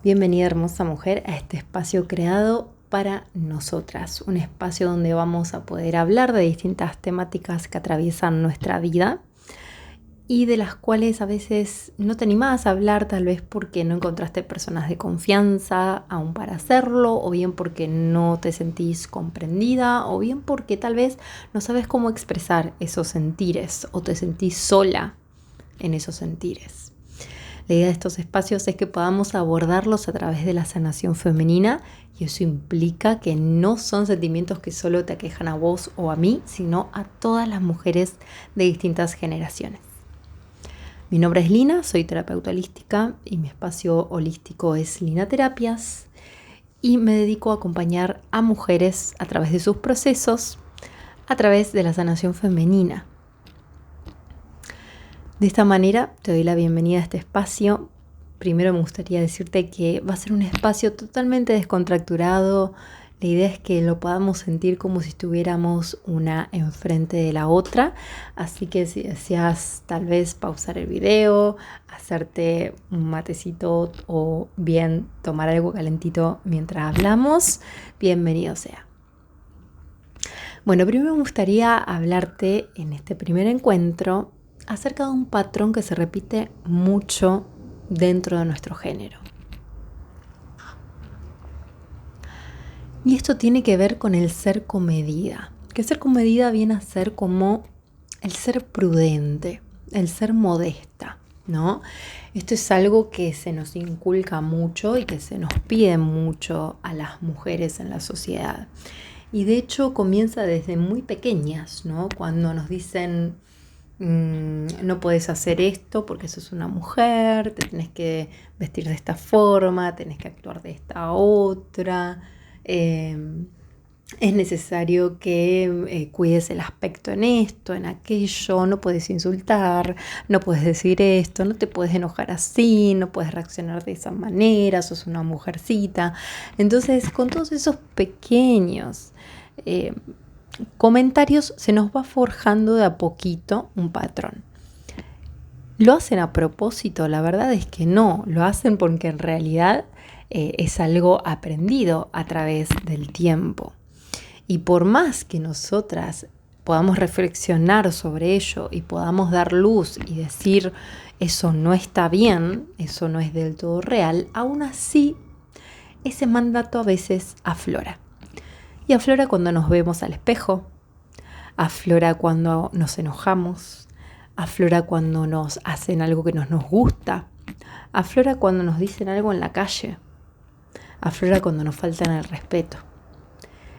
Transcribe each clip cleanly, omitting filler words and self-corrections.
Bienvenida, hermosa mujer, a este espacio creado para nosotras, un espacio donde vamos a poder hablar de distintas temáticas que atraviesan nuestra vida y de las cuales a veces no te animás a hablar, tal vez porque no encontraste personas de confianza aún para hacerlo, o bien porque no te sentís comprendida, o bien porque tal vez no sabes cómo expresar esos sentires o te sentís sola en esos sentires. La idea de estos espacios es que podamos abordarlos a través de la sanación femenina, y eso implica que no son sentimientos que solo te aquejan a vos o a mí, sino a todas las mujeres de distintas generaciones. Mi nombre es Lina, soy terapeuta holística y mi espacio holístico es Lina Terapias, y me dedico a acompañar a mujeres a través de sus procesos, a través de la sanación femenina. De esta manera te doy la bienvenida a este espacio. Primero me gustaría decirte que va a ser un espacio totalmente descontracturado. La idea es que lo podamos sentir como si estuviéramos una enfrente de la otra. Así que si deseas tal vez pausar el video, hacerte un matecito o bien tomar algo calentito mientras hablamos, bienvenido sea. Bueno, primero me gustaría hablarte en este primer encuentro acerca de un patrón que se repite mucho dentro de nuestro género. Y esto tiene que ver con el ser comedida. Que ser comedida viene a ser como el ser prudente, el ser modesta, ¿no? Esto es algo que se nos inculca mucho y que se nos pide mucho a las mujeres en la sociedad. Y de hecho comienza desde muy pequeñas, ¿no? Cuando nos dicen no puedes hacer esto porque sos una mujer, te tenés que vestir de esta forma, tenés que actuar de esta otra, es necesario que cuides el aspecto en esto, en aquello, no puedes insultar, no puedes decir esto, no te puedes enojar así, no puedes reaccionar de esa manera, sos una mujercita. Entonces, con todos esos pequeños comentarios se nos va forjando de a poquito un patrón. ¿Lo hacen a propósito? La verdad es que no, lo hacen porque en realidad es algo aprendido a través del tiempo. Y por más que nosotras podamos reflexionar sobre ello y podamos dar luz y decir eso no está bien, eso no es del todo real, aún así ese mandato a veces aflora. Y aflora cuando nos vemos al espejo, aflora cuando nos enojamos, aflora cuando nos hacen algo que no nos gusta, aflora cuando nos dicen algo en la calle, aflora cuando nos faltan el respeto.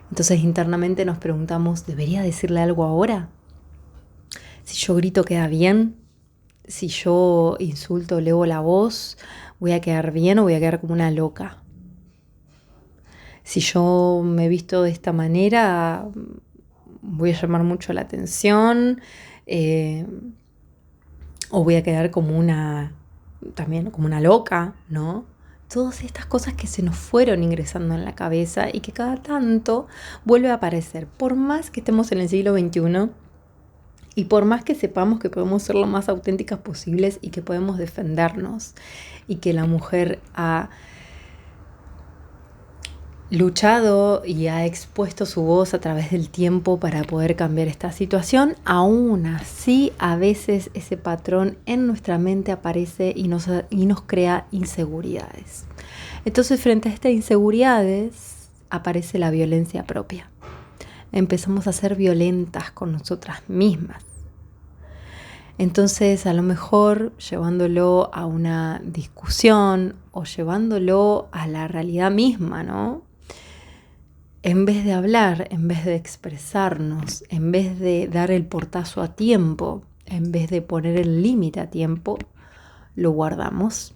Entonces internamente nos preguntamos, ¿debería decirle algo ahora? Si yo grito, ¿queda bien? Si yo insulto, elevo la voz, ¿voy a quedar bien o voy a quedar como una loca? Si yo me visto de esta manera, voy a llamar mucho la atención, o voy a quedar también como una loca, ¿no? Todas estas cosas que se nos fueron ingresando en la cabeza y que cada tanto vuelve a aparecer. Por más que estemos en el siglo XXI y por más que sepamos que podemos ser lo más auténticas posibles y que podemos defendernos y que la mujer ha luchado y ha expuesto su voz a través del tiempo para poder cambiar esta situación, aún así a veces ese patrón en nuestra mente aparece y nos crea inseguridades. Entonces frente a estas inseguridades aparece la violencia propia. Empezamos a ser violentas con nosotras mismas. Entonces a lo mejor llevándolo a una discusión o llevándolo a la realidad misma, ¿no? En vez de hablar, en vez de expresarnos, en vez de dar el portazo a tiempo, en vez de poner el límite a tiempo, lo guardamos,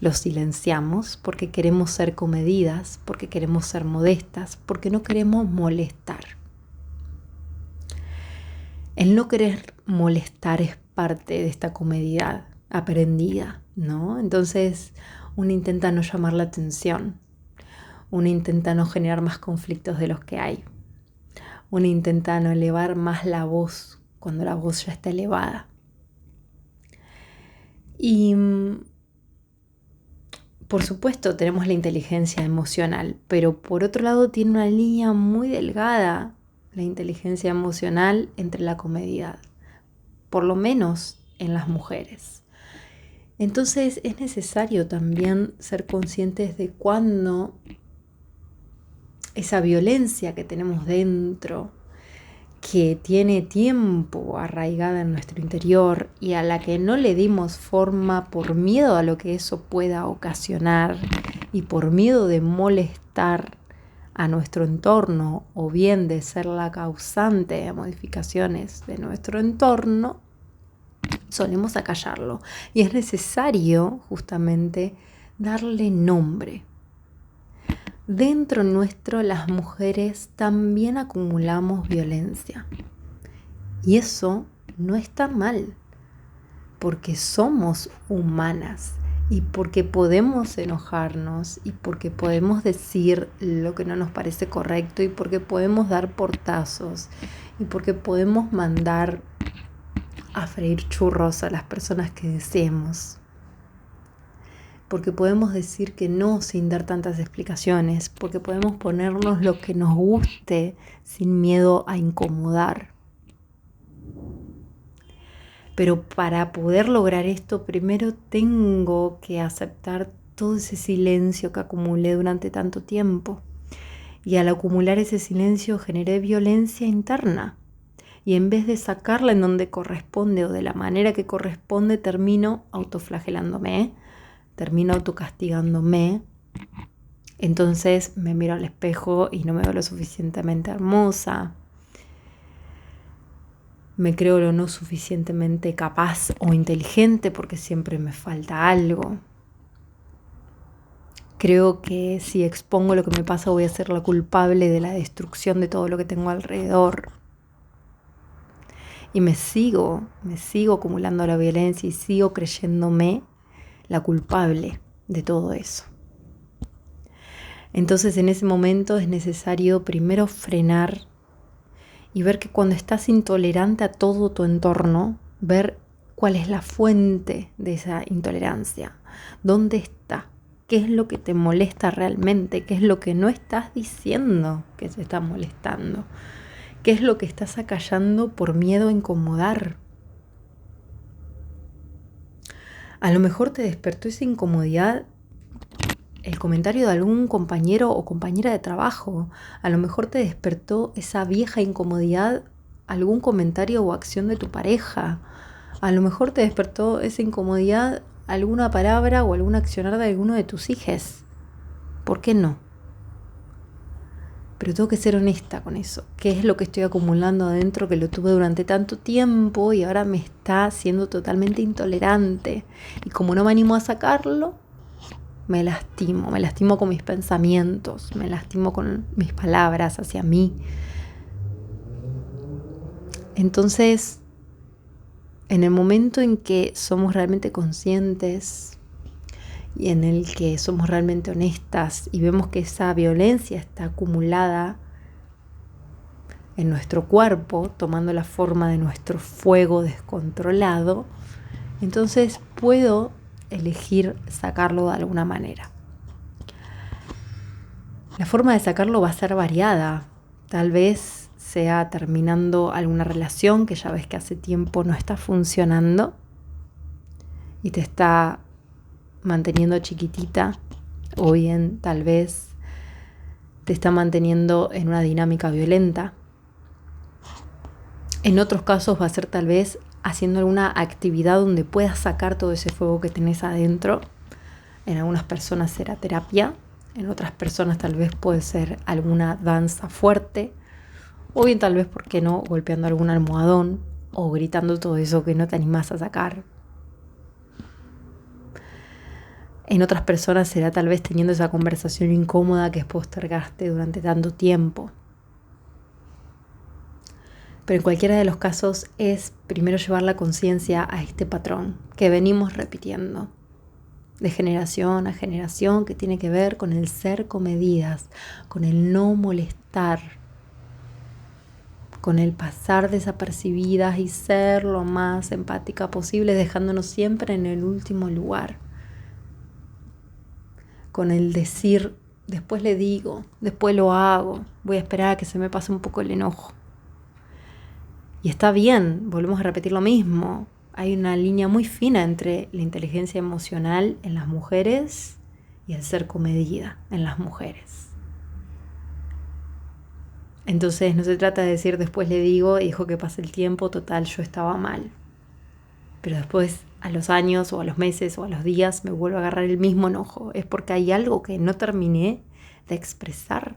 lo silenciamos porque queremos ser comedidas, porque queremos ser modestas, porque no queremos molestar. El no querer molestar es parte de esta comedidad aprendida, ¿no? Entonces uno intenta no llamar la atención. Uno intenta no generar más conflictos de los que hay. Uno intenta no elevar más la voz cuando la voz ya está elevada. Y Por supuesto, tenemos la inteligencia emocional, pero por otro lado tiene una línea muy delgada la inteligencia emocional entre la comodidad, por lo menos en las mujeres. Entonces es necesario también ser conscientes de cuándo esa violencia que tenemos dentro, que tiene tiempo arraigada en nuestro interior y a la que no le dimos forma por miedo a lo que eso pueda ocasionar y por miedo de molestar a nuestro entorno o bien de ser la causante de modificaciones de nuestro entorno, solemos acallarlo. Y es necesario justamente darle nombre. Dentro nuestro las mujeres también acumulamos violencia. Y eso no está mal, porque somos humanas y porque podemos enojarnos y porque podemos decir lo que no nos parece correcto y porque podemos dar portazos y porque podemos mandar a freír churros a las personas que deseemos. Porque podemos decir que no sin dar tantas explicaciones, porque podemos ponernos lo que nos guste sin miedo a incomodar. Pero para poder lograr esto, primero tengo que aceptar todo ese silencio que acumulé durante tanto tiempo. Y al acumular ese silencio generé violencia interna. Y en vez de sacarla en donde corresponde o de la manera que corresponde, termino autoflagelándome, termino autocastigándome. Entonces me miro al espejo y no me veo lo suficientemente hermosa. Me creo lo no suficientemente capaz o inteligente porque siempre me falta algo. Creo que si expongo lo que me pasa voy a ser la culpable de la destrucción de todo lo que tengo alrededor. Y me sigo acumulando la violencia y sigo creyéndome la culpable de todo eso. Entonces en ese momento es necesario primero frenar y ver que cuando estás intolerante a todo tu entorno, ver cuál es la fuente de esa intolerancia, dónde está, qué es lo que te molesta realmente, qué es lo que no estás diciendo que te está molestando, qué es lo que estás acallando por miedo a incomodar. A lo mejor te despertó esa incomodidad el comentario de algún compañero o compañera de trabajo. A lo mejor te despertó esa vieja incomodidad algún comentario o acción de tu pareja. A lo mejor te despertó esa incomodidad alguna palabra o algún accionar de alguno de tus hijos. ¿Por qué no? Pero tengo que ser honesta con eso. ¿Qué es lo que estoy acumulando adentro que lo tuve durante tanto tiempo y ahora me está haciendo totalmente intolerante? Y como no me animo a sacarlo, me lastimo con mis pensamientos, me lastimo con mis palabras hacia mí. Entonces, en el momento en que somos realmente conscientes y en el que somos realmente honestas y vemos que esa violencia está acumulada en nuestro cuerpo, tomando la forma de nuestro fuego descontrolado, entonces puedo elegir sacarlo de alguna manera. La forma de sacarlo va a ser variada. Tal vez sea terminando alguna relación que ya ves que hace tiempo no está funcionando y te está manteniendo chiquitita, o bien tal vez te está manteniendo en una dinámica violenta. En otros casos va a ser tal vez haciendo alguna actividad donde puedas sacar todo ese fuego que tenés adentro. En algunas personas será terapia, en otras personas tal vez puede ser alguna danza fuerte, o bien tal vez, ¿por qué no?, golpeando algún almohadón o gritando todo eso que no te animás a sacar. En otras personas será tal vez teniendo esa conversación incómoda que postergaste durante tanto tiempo. Pero en cualquiera de los casos es primero llevar la conciencia a este patrón que venimos repitiendo de generación a generación, que tiene que ver con el ser comedidas, con el no molestar, con el pasar desapercibidas y ser lo más empática posible, dejándonos siempre en el último lugar. con el decir, después le digo, después lo hago, voy a esperar a que se me pase un poco el enojo. Y está bien, volvemos a repetir lo mismo. Hay una línea muy fina entre la inteligencia emocional en las mujeres y el ser comedida en las mujeres. Entonces no se trata de decir después le digo y dejo que pase el tiempo, total, yo estaba mal. Pero después, a los años o a los meses o a los días, me vuelvo a agarrar el mismo enojo. Es porque hay algo que no terminé de expresar,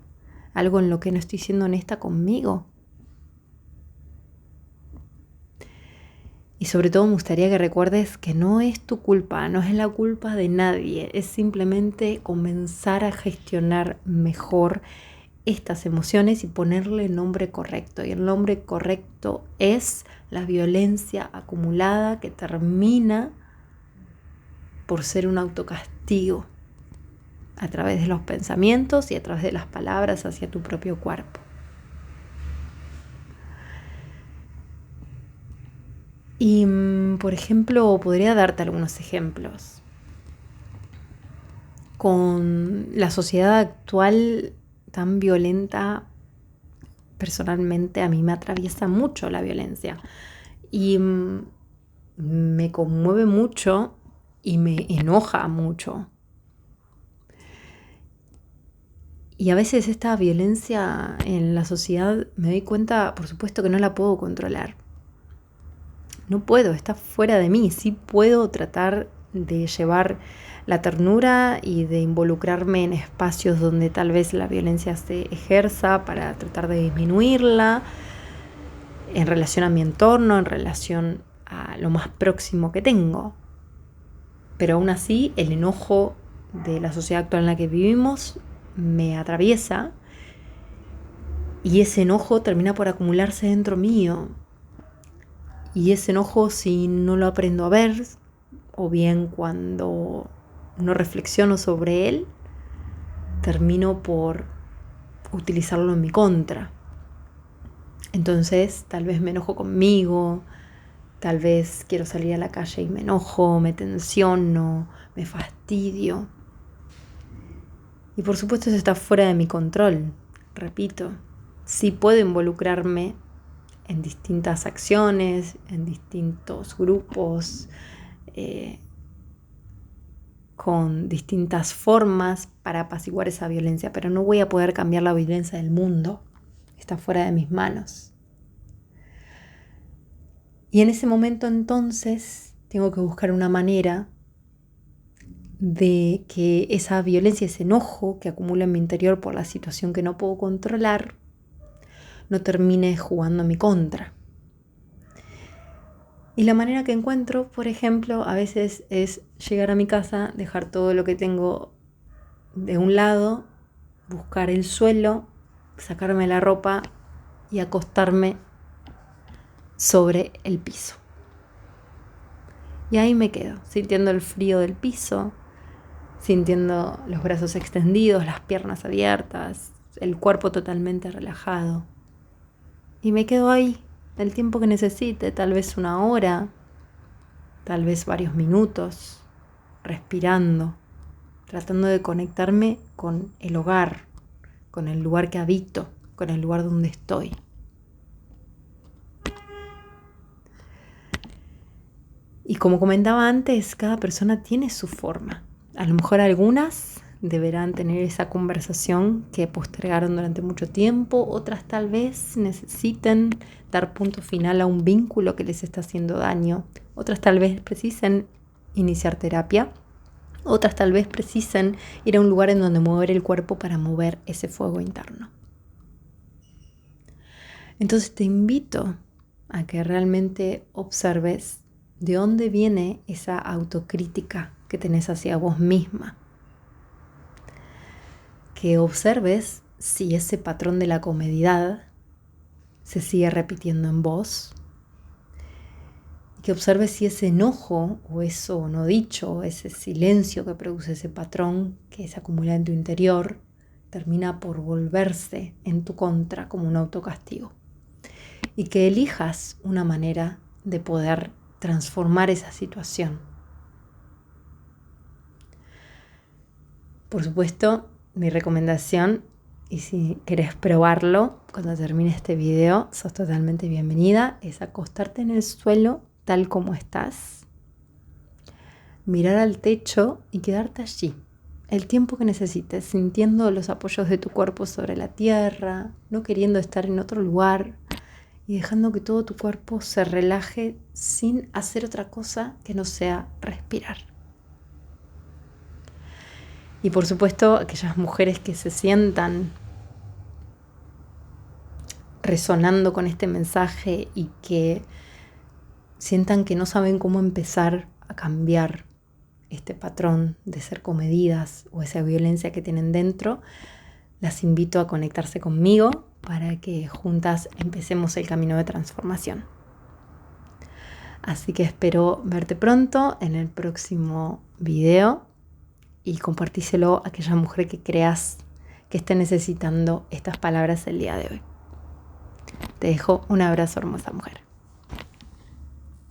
algo en lo que no estoy siendo honesta conmigo. Y sobre todo me gustaría que recuerdes que no es tu culpa, no es la culpa de nadie, es simplemente comenzar a gestionar mejor estas emociones y ponerle el nombre correcto. Y el nombre correcto es la violencia acumulada que termina por ser un autocastigo a través de los pensamientos y a través de las palabras hacia tu propio cuerpo. Y, por ejemplo, podría darte algunos ejemplos. Con la sociedad actual tan violenta, personalmente a mí me atraviesa mucho la violencia. Y me conmueve mucho y me enoja mucho. Y a veces esta violencia en la sociedad me doy cuenta, por supuesto que no la puedo controlar. No puedo, está fuera de mí. Sí puedo tratar de llevar la ternura y de involucrarme en espacios donde tal vez la violencia se ejerza para tratar de disminuirla, en relación a mi entorno, en relación a lo más próximo que tengo. Pero aún así, el enojo de la sociedad actual en la que vivimos me atraviesa y ese enojo termina por acumularse dentro mío. Y ese enojo, si no lo aprendo a ver, o bien cuando no reflexiono sobre él, termino por utilizarlo en mi contra. Entonces, tal vez me enojo conmigo, tal vez quiero salir a la calle y me enojo, me tensiono, me fastidio. Y por supuesto eso está fuera de mi control. Repito, sí puedo involucrarme en distintas acciones, en distintos grupos, con distintas formas para apaciguar esa violencia, pero no voy a poder cambiar la violencia del mundo. Está fuera de mis manos. Y en ese momento entonces tengo que buscar una manera de que esa violencia, ese enojo que acumula en mi interior por la situación que no puedo controlar, no termine jugando en mi contra. Y la manera que encuentro, por ejemplo, a veces es llegar a mi casa, dejar todo lo que tengo de un lado, buscar el suelo, sacarme la ropa y acostarme sobre el piso. Y ahí me quedo, sintiendo el frío del piso, sintiendo los brazos extendidos, las piernas abiertas, el cuerpo totalmente relajado. Y me quedo ahí el tiempo que necesite, tal vez una hora, tal vez varios minutos, respirando, tratando de conectarme con el hogar, con el lugar que habito, con el lugar donde estoy. Y como comentaba antes, cada persona tiene su forma. A lo mejor algunas deberán tener esa conversación que postergaron durante mucho tiempo, otras tal vez necesiten dar punto final a un vínculo que les está haciendo daño, otras tal vez precisen iniciar terapia, otras tal vez precisen ir a un lugar en donde mover el cuerpo para mover ese fuego interno. Entonces te invito a que realmente observes de dónde viene esa autocrítica que tenés hacia vos misma. Que observes si ese patrón de la comodidad se sigue repitiendo en vos. Que observes si ese enojo o eso no dicho, ese silencio que produce ese patrón que se acumula en tu interior, termina por volverse en tu contra como un autocastigo. Y que elijas una manera de poder transformar esa situación. Por supuesto, mi recomendación, y si querés probarlo, cuando termine este video, sos totalmente bienvenida, es acostarte en el suelo tal como estás, mirar al techo y quedarte allí, el tiempo que necesites, sintiendo los apoyos de tu cuerpo sobre la tierra, no queriendo estar en otro lugar y dejando que todo tu cuerpo se relaje sin hacer otra cosa que no sea respirar. Y por supuesto, aquellas mujeres que se sientan resonando con este mensaje y que sientan que no saben cómo empezar a cambiar este patrón de ser comedidas o esa violencia que tienen dentro, las invito a conectarse conmigo para que juntas empecemos el camino de transformación. Así que espero verte pronto en el próximo video y compartíselo a aquella mujer que creas que esté necesitando estas palabras el día de hoy. Te dejo un abrazo, hermosa mujer.